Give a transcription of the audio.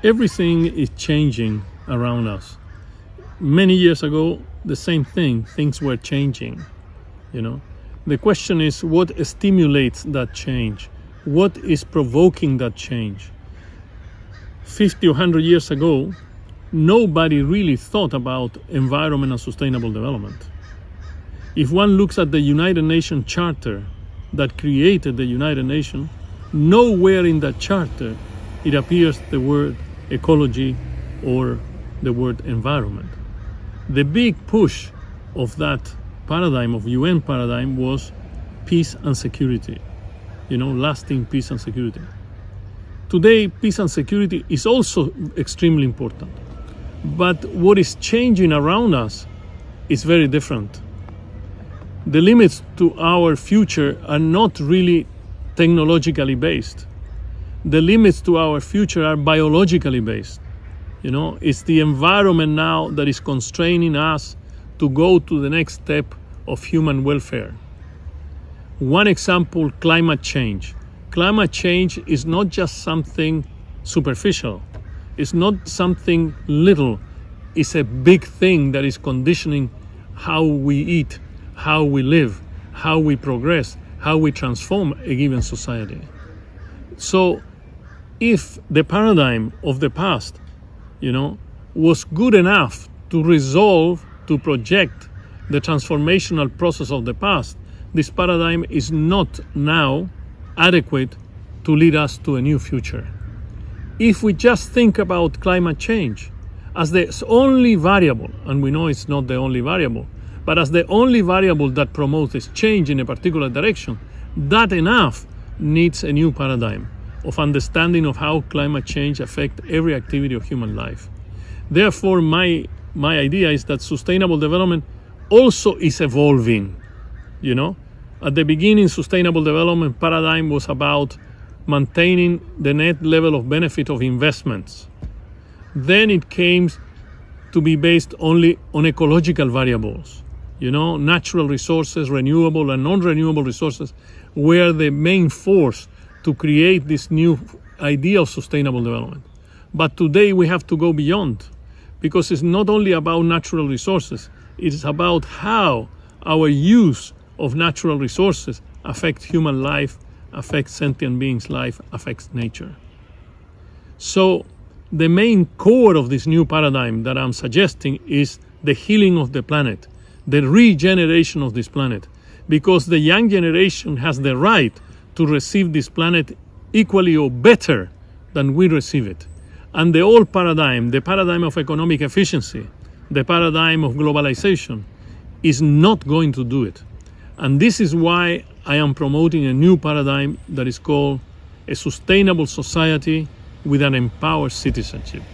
Everything is changing around us. Many years ago, the same thing, things were changing, you know. The question is, what stimulates that change? What is provoking that change? 50 or 100 years ago, nobody really thought about environment and sustainable development. If one looks at the United Nations Charter that created the United Nations, nowhere in that charter it appears the word ecology or the word environment. The big push of that paradigm, of UN paradigm, was peace and security, lasting peace and security. Today, peace and security is also extremely important. But what is changing around us is very different. The limits to our future are not really technologically based. The limits to our future are biologically based. It's the environment now that is constraining us to go to the next step of human welfare. One example, climate change. Climate change is not just something superficial. It's not something little. It's a big thing that is conditioning how we eat, how we live, how we progress, how we transform a given society. So if the paradigm of the past, was good enough to resolve, to project the transformational process of the past, this paradigm is not now adequate to lead us to a new future. If we just think about climate change as the only variable, and we know it's not the only variable, but as the only variable that promotes this change in a particular direction, that enough needs a new paradigm of understanding of how climate change affects every activity of human life. Therefore, my idea is that sustainable development also is evolving. At the beginning, sustainable development paradigm was about maintaining the net level of benefit of investments. Then it came to be based only on ecological variables. Natural resources, renewable and non-renewable resources were the main force to create this new idea of sustainable development. But today we have to go beyond, because it's not only about natural resources, it's about how our use of natural resources affects human life, affects sentient beings' life, affects nature. So the main core of this new paradigm that I'm suggesting is the healing of the planet, the regeneration of this planet, because the young generation has the right to receive this planet equally or better than we receive it. And the old paradigm, the paradigm of economic efficiency, the paradigm of globalization, is not going to do it. And this is why I am promoting a new paradigm that is called a sustainable society with an empowered citizenship.